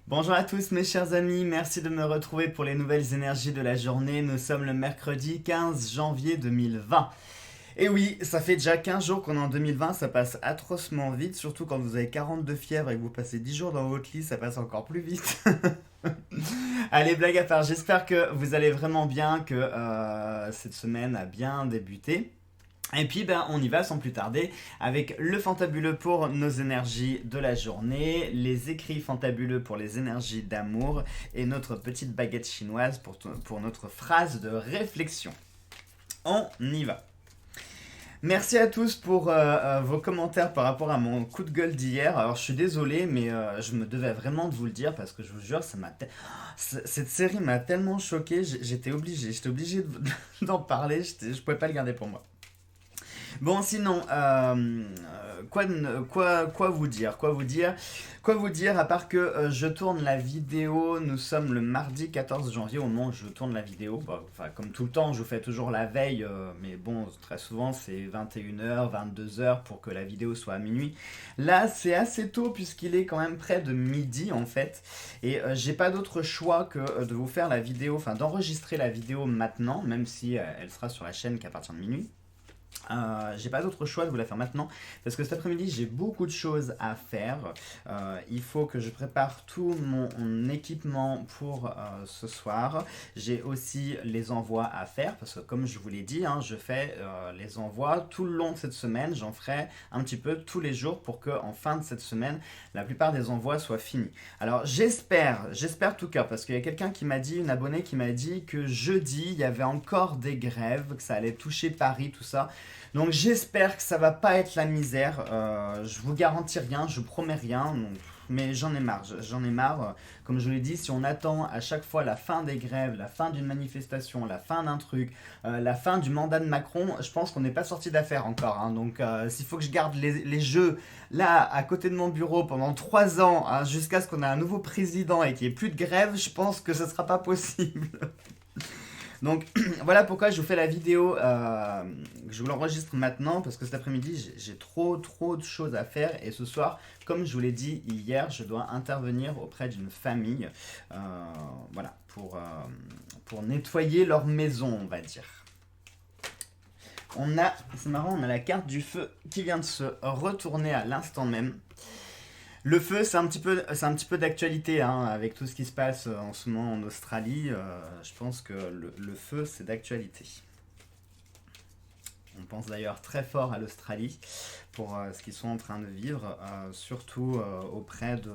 Bonjour à tous mes chers amis, merci de me retrouver pour les nouvelles énergies de la journée. Nous sommes le mercredi 15 janvier 2020. Et oui, ça fait déjà 15 jours qu'on est en 2020, ça passe atrocement vite, surtout quand vous avez 42 fièvres et que vous passez 10 jours dans votre lit, ça passe encore plus vite. Allez, blague à part, j'espère que vous allez vraiment bien, que cette semaine a bien débuté. Et puis on y va sans plus tarder avec le fantabuleux pour nos énergies de la journée, les écrits fantabuleux pour les énergies d'amour et notre petite baguette chinoise pour notre phrase de réflexion. On y va. Merci à tous pour vos commentaires par rapport à mon coup de gueule d'hier. Alors je suis désolé, mais je me devais vraiment de vous le dire parce que je vous jure, cette série m'a tellement choqué, j'étais obligé d'en parler, je pouvais pas le garder pour moi. Bon, sinon, quoi vous dire? Quoi vous dire à part que je tourne la vidéo, nous sommes le mardi 14 janvier au moment où je tourne la vidéo. Bah, enfin, comme tout le temps, je vous fais toujours la veille, mais bon, très souvent c'est 21h, 22h pour que la vidéo soit à minuit. Là, c'est assez tôt puisqu'il est quand même près de midi en fait. Et j'ai pas d'autre choix que de vous faire la vidéo, enfin d'enregistrer la vidéo maintenant, même si elle sera sur la chaîne qu'à partir de minuit. J'ai pas d'autre choix de vous la faire maintenant parce que cet après-midi j'ai beaucoup de choses à faire. Il faut que je prépare tout mon équipement pour ce soir. J'ai aussi les envois à faire parce que comme je vous l'ai dit, hein, je fais les envois tout le long de cette semaine. J'en ferai un petit peu tous les jours pour que en fin de cette semaine, la plupart des envois soient finis. Alors j'espère tout cas parce qu'il y a quelqu'un qui m'a dit, une abonnée qui m'a dit que jeudi il y avait encore des grèves, que ça allait toucher Paris, tout ça. Donc j'espère que ça va pas être la misère. Je vous garantis rien, je promets rien. Mais j'en ai marre, j'en ai marre. Comme je vous l'ai dit, si on attend à chaque fois la fin des grèves, la fin d'une manifestation, la fin d'un truc, la fin du mandat de Macron, je pense qu'on n'est pas sorti d'affaire encore, hein. Donc s'il faut que je garde les jeux là à côté de mon bureau pendant 3 ans, hein, jusqu'à ce qu'on ait un nouveau président et qu'il n'y ait plus de grève, je pense que ce ne sera pas possible. Donc voilà pourquoi je vous fais la vidéo, je vous l'enregistre maintenant parce que cet après-midi j'ai trop de choses à faire et ce soir, comme je vous l'ai dit hier, je dois intervenir auprès d'une famille, voilà, pour nettoyer leur maison, on va dire. C'est marrant, on a la carte du feu qui vient de se retourner à l'instant même. Le feu, c'est un petit peu d'actualité, hein, avec tout ce qui se passe en ce moment en Australie. Je pense que le feu, c'est d'actualité. On pense d'ailleurs très fort à l'Australie pour ce qu'ils sont en train de vivre, surtout auprès de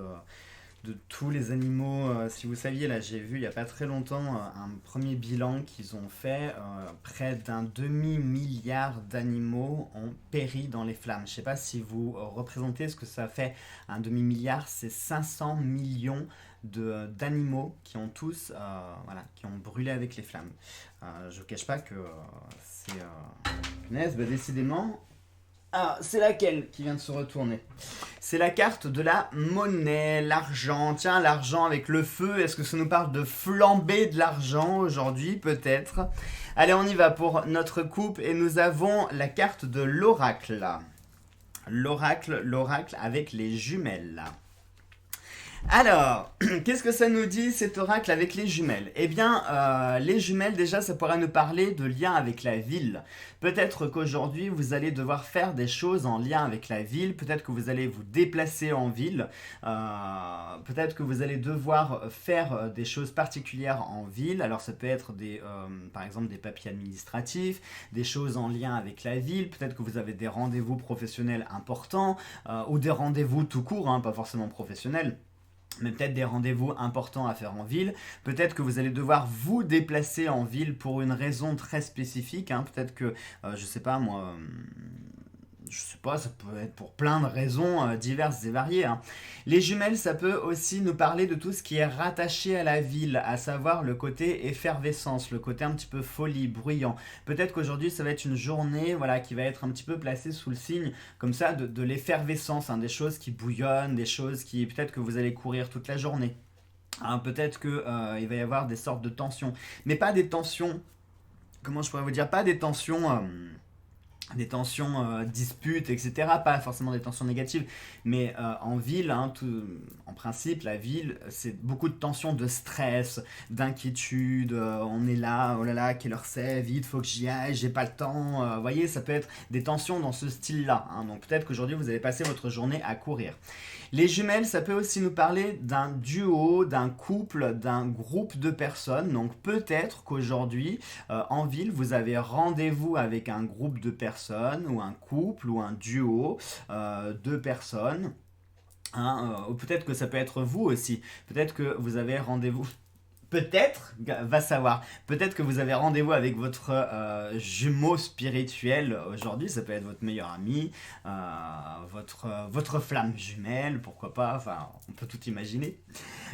tous les animaux. Si vous saviez, là j'ai vu il n'y a pas très longtemps un premier bilan qu'ils ont fait. Près d'un demi-milliard d'animaux ont péri dans les flammes. Je ne sais pas si vous représentez ce que ça fait. Un demi-milliard, c'est 500 millions d'animaux qui ont tous voilà, qui ont brûlé avec les flammes. Je ne vous cache pas que c'est... punaise, bah, décidément... Ah, c'est laquelle qui vient de se retourner? C'est la carte de la monnaie, l'argent. Tiens, l'argent avec le feu, est-ce que ça nous parle de flamber de l'argent aujourd'hui? Peut-être. Allez, on y va pour notre coupe et nous avons la carte de l'oracle. L'oracle avec les jumelles. Alors, qu'est-ce que ça nous dit cet oracle avec les jumelles? Eh bien, les jumelles, déjà, ça pourrait nous parler de lien avec la ville. Peut-être qu'aujourd'hui, vous allez devoir faire des choses en lien avec la ville. Peut-être que vous allez vous déplacer en ville. Peut-être que vous allez devoir faire des choses particulières en ville. Alors, ça peut être par exemple des papiers administratifs, des choses en lien avec la ville. Peut-être que vous avez des rendez-vous professionnels importants ou des rendez-vous tout court, hein, pas forcément professionnels, mais peut-être des rendez-vous importants à faire en ville. Peut-être que vous allez devoir vous déplacer en ville pour une raison très spécifique, hein. Peut-être que, je sais pas moi, je sais pas, ça peut être pour plein de raisons diverses et variées, hein. Les jumelles, ça peut aussi nous parler de tout ce qui est rattaché à la ville, à savoir le côté effervescence, le côté un petit peu folie, bruyant. Peut-être qu'aujourd'hui, ça va être une journée, voilà, qui va être un petit peu placée sous le signe, comme ça, de l'effervescence, hein, des choses qui bouillonnent, des choses qui, peut-être que vous allez courir toute la journée. Hein, peut-être qu'il va y avoir des sortes de tensions, mais pas des tensions, comment je pourrais vous dire, pas des tensions des tensions, disputes, etc. Pas forcément des tensions négatives, mais en ville, hein, en principe, la ville, c'est beaucoup de tensions, de stress, d'inquiétude. On est là, oh là là, quelle heure c'est, vite, faut que j'y aille, j'ai pas le temps. Vous voyez, ça peut être des tensions dans ce style-là, hein. Donc peut-être qu'aujourd'hui, vous allez passer votre journée à courir. Les jumelles, ça peut aussi nous parler d'un duo, d'un couple, d'un groupe de personnes. Donc peut-être qu'aujourd'hui, en ville, vous avez rendez-vous avec un groupe de personnes, ou un couple, ou un duo de personnes. Hein, ou peut-être que ça peut être vous aussi. Peut-être que vous avez rendez-vous. Peut-être, va savoir, peut-être que vous avez rendez-vous avec votre jumeau spirituel aujourd'hui, ça peut être votre meilleur ami, votre flamme jumelle, pourquoi pas, enfin, on peut tout imaginer.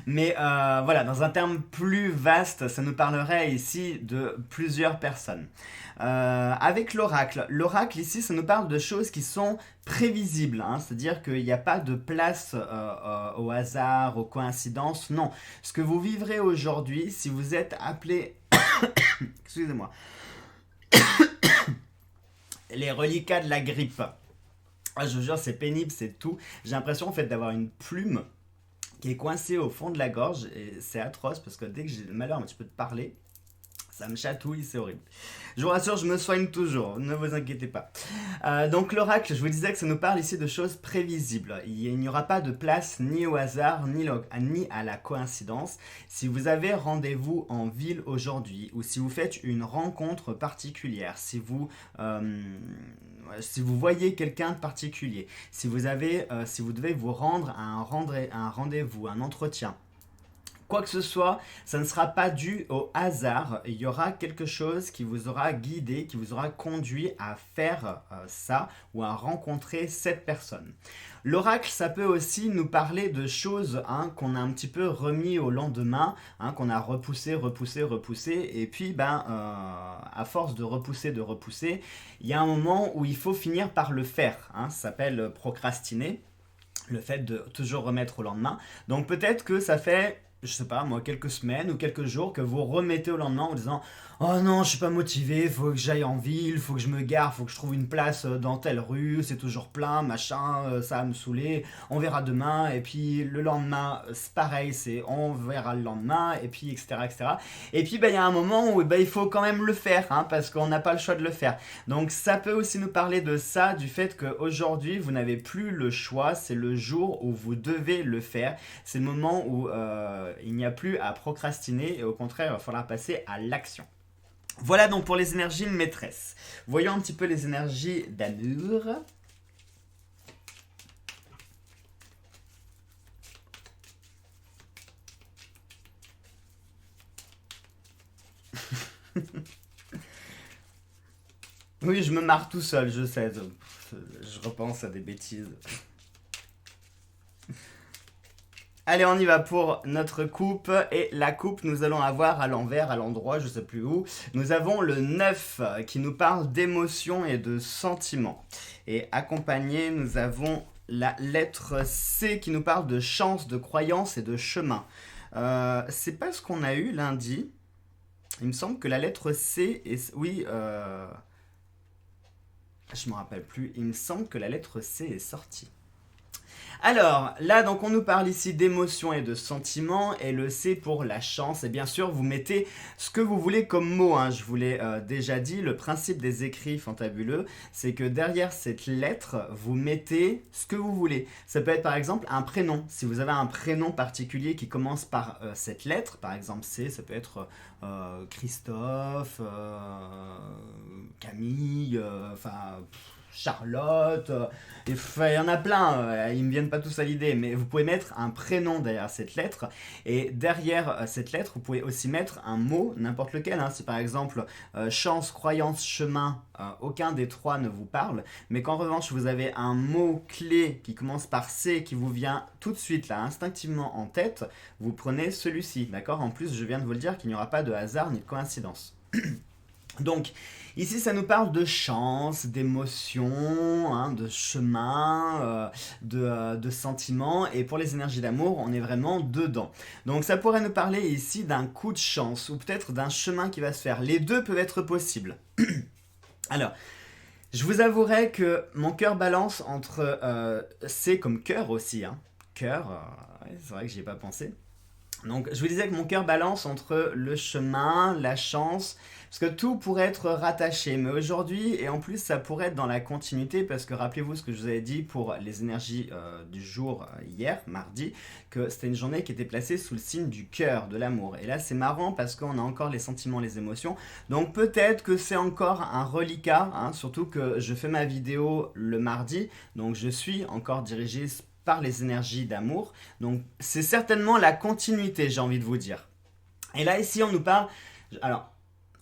Mais voilà, dans un terme plus vaste, ça nous parlerait ici de plusieurs personnes. Avec l'oracle, l'oracle ici, ça nous parle de choses qui sont prévisibles, hein, c'est-à-dire qu'il n'y a pas de place au hasard, aux coïncidences, non. Ce que vous vivrez aujourd'hui, si vous êtes appelé, excusez-moi, les reliquats de la grippe. Ah, je vous jure, c'est pénible, c'est tout. J'ai l'impression en fait d'avoir une plume qui est coincée au fond de la gorge et c'est atroce parce que dès que j'ai le malheur un petit peu de parler, ça me chatouille, c'est horrible. Je vous rassure, je me soigne toujours, ne vous inquiétez pas. Donc l'oracle, je vous disais que ça nous parle ici de choses prévisibles. Il n'y aura pas de place ni au hasard, ni à la coïncidence. Si vous avez rendez-vous en ville aujourd'hui, ou si vous faites une rencontre particulière, si vous voyez quelqu'un de particulier, si vous devez vous rendre à un rendez-vous, un entretien, quoi que ce soit, ça ne sera pas dû au hasard. Il y aura quelque chose qui vous aura guidé, qui vous aura conduit à faire ça ou à rencontrer cette personne. L'oracle, ça peut aussi nous parler de choses, hein, qu'on a un petit peu remis au lendemain, hein, qu'on a repoussé, et puis à force de repousser, il y a un moment où il faut finir par le faire, hein, ça s'appelle procrastiner, le fait de toujours remettre au lendemain. Donc peut-être que ça fait, je sais pas moi, quelques semaines ou quelques jours que vous remettez au lendemain en disant oh non, je suis pas motivé, faut que j'aille en ville, faut que je me gare, faut que je trouve une place dans telle rue, c'est toujours plein, machin, ça va me saouler, on verra demain, et puis le lendemain, c'est pareil, c'est on verra le lendemain, et puis etc. etc. Et puis il y a un moment où il faut quand même le faire, hein, parce qu'on n'a pas le choix de le faire. Donc ça peut aussi nous parler de ça, du fait qu'aujourd'hui, vous n'avez plus le choix, c'est le jour où vous devez le faire, c'est le moment où il n'y a plus à procrastiner, et au contraire, il va falloir passer à l'action. Voilà donc pour les énergies maîtresses. Voyons un petit peu les énergies d'amour. Oui, je me marre tout seul, je sais. Je repense à des bêtises. Allez, on y va pour notre coupe. Et la coupe, nous allons avoir à l'envers, à l'endroit, je ne sais plus où. Nous avons le 9 qui nous parle d'émotions et de sentiments. Et accompagné, nous avons la lettre C qui nous parle de chance, de croyance et de chemin. C'est pas ce qu'on a eu lundi. Il me semble que la lettre C est... Oui, je me rappelle plus. Il me semble que la lettre C est sortie. Alors, là, donc, on nous parle ici d'émotions et de sentiments, et le C pour la chance. Et bien sûr, vous mettez ce que vous voulez comme mot, hein. Je vous l'ai déjà dit, le principe des écrits fantabuleux, c'est que derrière cette lettre, vous mettez ce que vous voulez. Ça peut être par exemple un prénom. Si vous avez un prénom particulier qui commence par cette lettre, par exemple C, ça peut être Christophe, Camille, Charlotte, il y en a plein, ils me viennent pas tous à l'idée, mais vous pouvez mettre un prénom derrière cette lettre, et derrière cette lettre, vous pouvez aussi mettre un mot, n'importe lequel, hein. Si par exemple, chance, croyance, chemin, aucun des trois ne vous parle, mais qu'en revanche, vous avez un mot clé qui commence par C, qui vous vient tout de suite, là, instinctivement en tête, vous prenez celui-ci, d'accord? En plus, je viens de vous le dire qu'il n'y aura pas de hasard ni de coïncidence. Donc, ici, ça nous parle de chance, d'émotion, hein, de chemin, de sentiments. Et pour les énergies d'amour, on est vraiment dedans. Donc, ça pourrait nous parler ici d'un coup de chance ou peut-être d'un chemin qui va se faire. Les deux peuvent être possibles. Alors, Je vous avouerai que mon cœur balance entre... c'est comme cœur aussi, hein. Cœur, ouais, c'est vrai que j'y ai pas pensé. Donc, je vous disais que mon cœur balance entre le chemin, la chance, parce que tout pourrait être rattaché. Mais aujourd'hui, et en plus, ça pourrait être dans la continuité, parce que rappelez-vous ce que je vous avais dit pour les énergies du jour hier, mardi, que c'était une journée qui était placée sous le signe du cœur, de l'amour. Et là, c'est marrant parce qu'on a encore les sentiments, les émotions. Donc, peut-être que c'est encore un reliquat, hein, surtout que je fais ma vidéo le mardi, donc je suis encore dirigé par les énergies d'amour. Donc c'est certainement la continuité, j'ai envie de vous dire. Et là ici on nous parle... Alors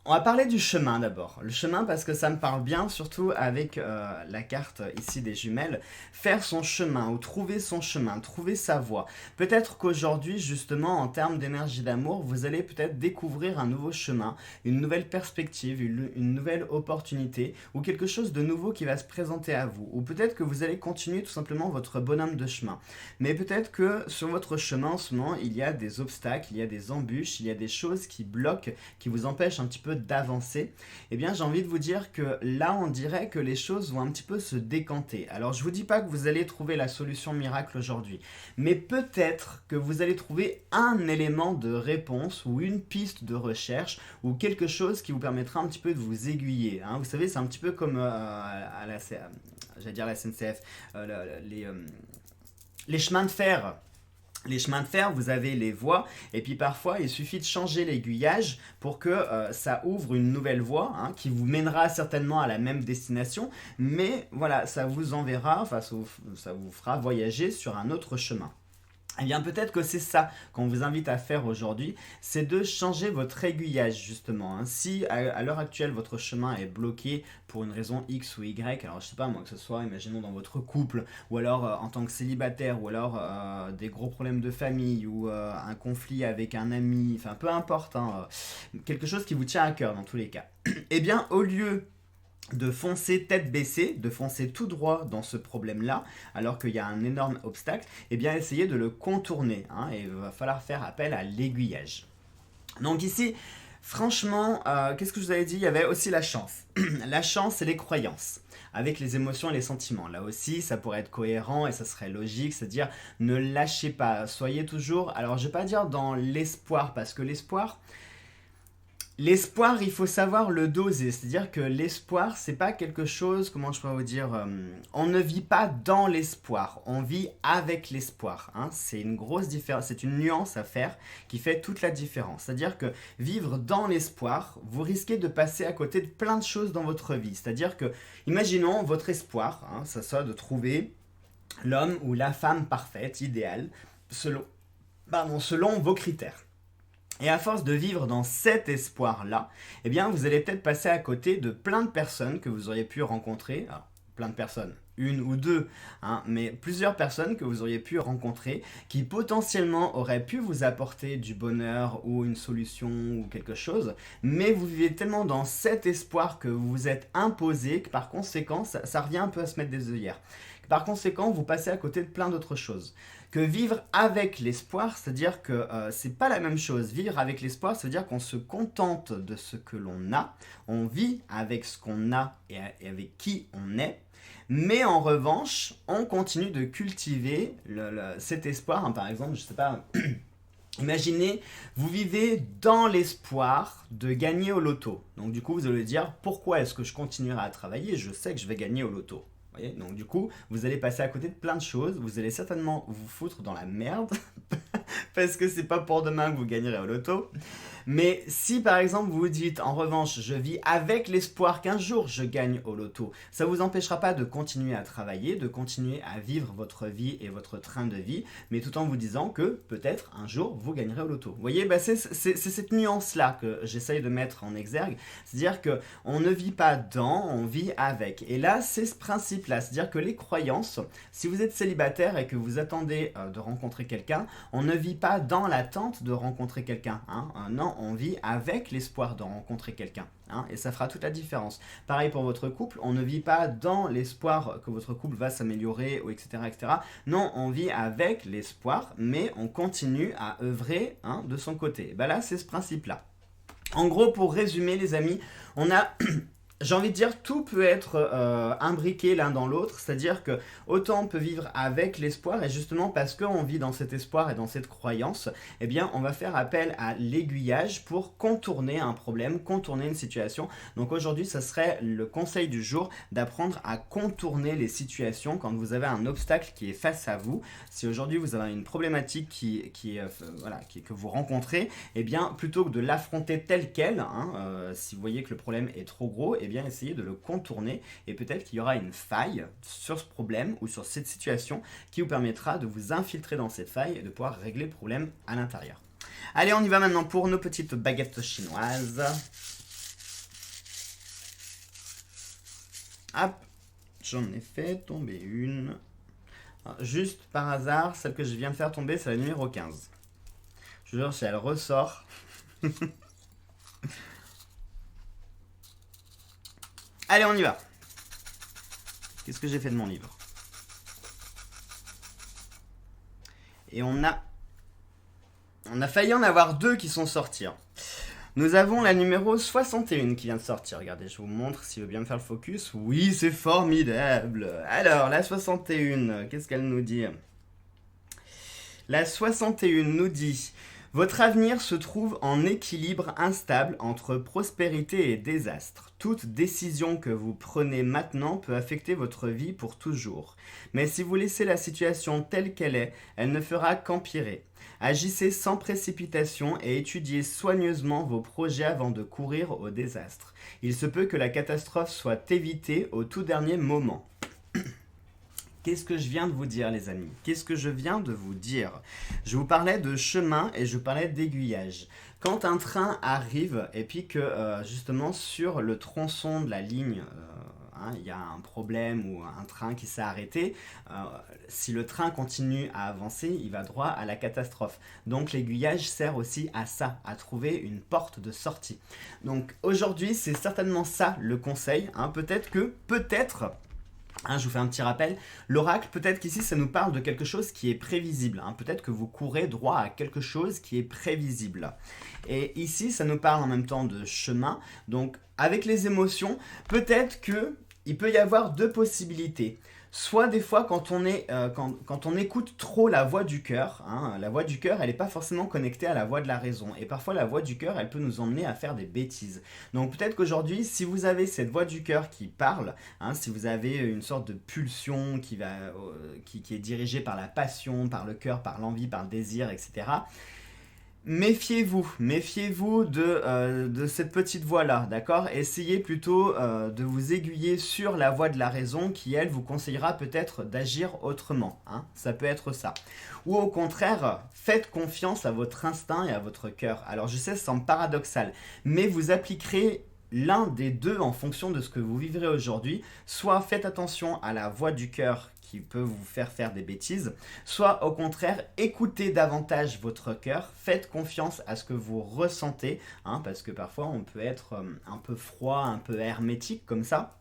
on va parler du chemin d'abord. Le chemin parce que ça me parle bien, surtout avec la carte ici des jumelles. Faire son chemin ou trouver son chemin, trouver sa voie. Peut-être qu'aujourd'hui, justement, en termes d'énergie d'amour, vous allez peut-être découvrir un nouveau chemin, une nouvelle perspective, une nouvelle opportunité ou quelque chose de nouveau qui va se présenter à vous. Ou peut-être que vous allez continuer tout simplement votre bonhomme de chemin. Mais peut-être que sur votre chemin en ce moment, il y a des obstacles, il y a des embûches, il y a des choses qui bloquent, qui vous empêchent un petit peu d'avancer, eh bien j'ai envie de vous dire que là on dirait que les choses vont un petit peu se décanter. Alors je vous dis pas que vous allez trouver la solution miracle aujourd'hui, mais peut-être que vous allez trouver un élément de réponse ou une piste de recherche ou quelque chose qui vous permettra un petit peu de vous aiguiller. Hein. Vous savez, c'est un petit peu comme à la, j'allais dire la SNCF, les chemins de fer. Les chemins de fer, vous avez les voies, et puis parfois il suffit de changer l'aiguillage pour que ça ouvre une nouvelle voie, hein, qui vous mènera certainement à la même destination, mais voilà, ça vous enverra, enfin ça vous fera voyager sur un autre chemin. Eh bien peut-être que c'est ça qu'on vous invite à faire aujourd'hui, c'est de changer votre aiguillage justement. Hein. Si à l'heure actuelle votre chemin est bloqué pour une raison X ou Y, alors je sais pas moi, que ce soit imaginons dans votre couple, ou alors en tant que célibataire, ou alors des gros problèmes de famille, ou un conflit avec un ami, enfin peu importe, hein, quelque chose qui vous tient à cœur dans tous les cas. Eh bien au lieu de foncer tête baissée, de foncer tout droit dans ce problème-là, alors qu'il y a un énorme obstacle, eh bien essayez de le contourner, hein, et il va falloir faire appel à l'aiguillage. Donc ici, franchement, qu'est-ce que je vous avais dit? Il y avait aussi la chance. La chance et les croyances, avec les émotions et les sentiments. Là aussi, ça pourrait être cohérent et ça serait logique, c'est-à-dire ne lâchez pas, soyez toujours, alors je vais pas dire dans l'espoir, parce que l'espoir, il faut savoir le doser. C'est-à-dire que l'espoir, c'est pas quelque chose, comment je pourrais vous dire, on ne vit pas dans l'espoir, on vit avec l'espoir. Hein. C'est une grosse différence, c'est une nuance à faire qui fait toute la différence. C'est-à-dire que vivre dans l'espoir, vous risquez de passer à côté de plein de choses dans votre vie. C'est-à-dire que, imaginons votre espoir, hein, ça soit de trouver l'homme ou la femme parfaite, idéale, selon vos critères. Et à force de vivre dans cet espoir-là, eh bien, vous allez peut-être passer à côté de plein de personnes que vous auriez pu rencontrer. Alors, plein de personnes, une ou deux, hein, mais plusieurs personnes que vous auriez pu rencontrer qui potentiellement auraient pu vous apporter du bonheur ou une solution ou quelque chose, mais vous vivez tellement dans cet espoir que vous vous êtes imposé que par conséquent, ça revient un peu à se mettre des œillères. Par conséquent, vous passez à côté de plein d'autres choses. Que vivre avec l'espoir, c'est-à-dire que c'est pas la même chose. Vivre avec l'espoir, c'est-à-dire qu'on se contente de ce que l'on a, on vit avec ce qu'on a et avec qui on est, mais en revanche, on continue de cultiver cet espoir. Hein, par exemple, je sais pas, imaginez, vous vivez dans l'espoir de gagner au loto. Donc du coup, vous allez dire, pourquoi est-ce que je continuerai à travailler? Je sais que je vais gagner au loto. Donc du coup, vous allez passer à côté de plein de choses, vous allez certainement vous foutre dans la merde, parce que c'est pas pour demain que vous gagnerez au loto. Mais si par exemple vous vous dites, en revanche, je vis avec l'espoir qu'un jour je gagne au loto, ça ne vous empêchera pas de continuer à travailler, de continuer à vivre votre vie et votre train de vie, mais tout en vous disant que peut-être un jour vous gagnerez au loto. Vous voyez, bah c'est cette nuance-là que j'essaye de mettre en exergue, c'est-à-dire qu'on ne vit pas dans, on vit avec. Et là, c'est ce principe-là, c'est-à-dire que les croyances, si vous êtes célibataire et que vous attendez de rencontrer quelqu'un, on ne vit pas dans l'attente de rencontrer quelqu'un. Hein. Non, on vit avec l'espoir de rencontrer quelqu'un. Hein, et ça fera toute la différence. Pareil pour votre couple, on ne vit pas dans l'espoir que votre couple va s'améliorer, ou etc., etc. Non, on vit avec l'espoir, mais on continue à œuvrer, hein, de son côté. Ben là, c'est ce principe-là. En gros, pour résumer, les amis, on a j'ai envie de dire, tout peut être imbriqué l'un dans l'autre, c'est-à-dire que autant on peut vivre avec l'espoir, et justement parce qu'on vit dans cet espoir et dans cette croyance, eh bien on va faire appel à l'aiguillage pour contourner un problème, contourner une situation. Donc aujourd'hui, ça serait le conseil du jour d'apprendre à contourner les situations quand vous avez un obstacle qui est face à vous. Si aujourd'hui vous avez une problématique que vous rencontrez, eh bien plutôt que de l'affronter telle quelle, si vous voyez que le problème est trop gros, eh bien essayez de le contourner et peut-être qu'il y aura une faille sur ce problème ou sur cette situation qui vous permettra de vous infiltrer dans cette faille et de pouvoir régler le problème à l'intérieur. Allez, on y va maintenant pour nos petites baguettes chinoises. Hop, j'en ai fait tomber une. Alors, juste par hasard, celle que je viens de faire tomber, c'est la numéro 15. Je vous jure, si elle ressort... Allez, on y va. Qu'est-ce que j'ai fait de mon livre? Et on a failli en avoir deux qui sont sortis. Nous avons la numéro 61 qui vient de sortir. Regardez, je vous montre s'il veut bien me faire le focus. Oui, c'est formidable. Alors, la 61, qu'est-ce qu'elle nous dit? La 61 nous dit... Votre avenir se trouve en équilibre instable entre prospérité et désastre. Toute décision que vous prenez maintenant peut affecter votre vie pour toujours. Mais si vous laissez la situation telle qu'elle est, elle ne fera qu'empirer. Agissez sans précipitation et étudiez soigneusement vos projets avant de courir au désastre. Il se peut que la catastrophe soit évitée au tout dernier moment. Qu'est-ce que je viens de vous dire, les amis? Qu'est-ce que je viens de vous dire? Je vous parlais de chemin et je parlais d'aiguillage. Quand un train arrive et puis que justement sur le tronçon de la ligne, il y a un problème ou un train qui s'est arrêté, si le train continue à avancer, il va droit à la catastrophe. Donc l'aiguillage sert aussi à ça, à trouver une porte de sortie. Donc aujourd'hui, c'est certainement ça le conseil. Peut-être, je vous fais un petit rappel, l'oracle, peut-être qu'ici ça nous parle de quelque chose qui est prévisible. Peut-être que vous courez droit à quelque chose qui est prévisible. Et ici, ça nous parle en même temps de chemin. Donc, avec les émotions, peut-être qu'il peut y avoir deux possibilités. Soit des fois quand on écoute trop la voix du cœur, la voix du cœur elle n'est pas forcément connectée à la voix de la raison. Et parfois la voix du cœur elle peut nous emmener à faire des bêtises. Donc peut-être qu'aujourd'hui si vous avez cette voix du cœur qui parle, si vous avez une sorte de pulsion qui est dirigée par la passion, par le cœur, par l'envie, par le désir, etc. Méfiez-vous de cette petite voix-là, d'accord? Essayez plutôt de vous aiguiller sur la voie de la raison qui, elle, vous conseillera peut-être d'agir autrement. Ça peut être ça. Ou au contraire, faites confiance à votre instinct et à votre cœur. Alors je sais, ça semble paradoxal, mais vous appliquerez l'un des deux en fonction de ce que vous vivrez aujourd'hui. Soit faites attention à la voix du cœur qui peut vous faire des bêtises, soit au contraire, écoutez davantage votre cœur, faites confiance à ce que vous ressentez, parce que parfois on peut être un peu froid, un peu hermétique comme ça.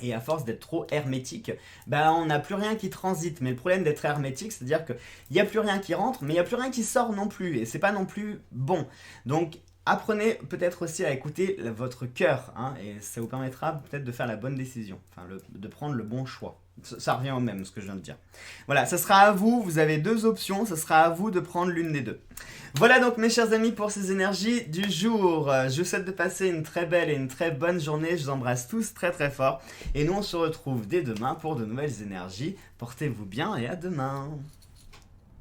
Et à force d'être trop hermétique, on n'a plus rien qui transite. Mais le problème d'être hermétique, c'est-à-dire qu'il n'y a plus rien qui rentre, mais il n'y a plus rien qui sort non plus. Et c'est pas non plus bon. Donc apprenez peut-être aussi à écouter votre cœur, et ça vous permettra peut-être de faire la bonne décision, de prendre le bon choix. Ça revient au même, ce que je viens de dire. Voilà, ça sera à vous, vous avez deux options, ça sera à vous de prendre l'une des deux. Voilà donc mes chers amis pour ces énergies du jour. Je vous souhaite de passer une très belle et une très bonne journée, je vous embrasse tous très très fort. Et nous on se retrouve dès demain pour de nouvelles énergies. Portez-vous bien et à demain.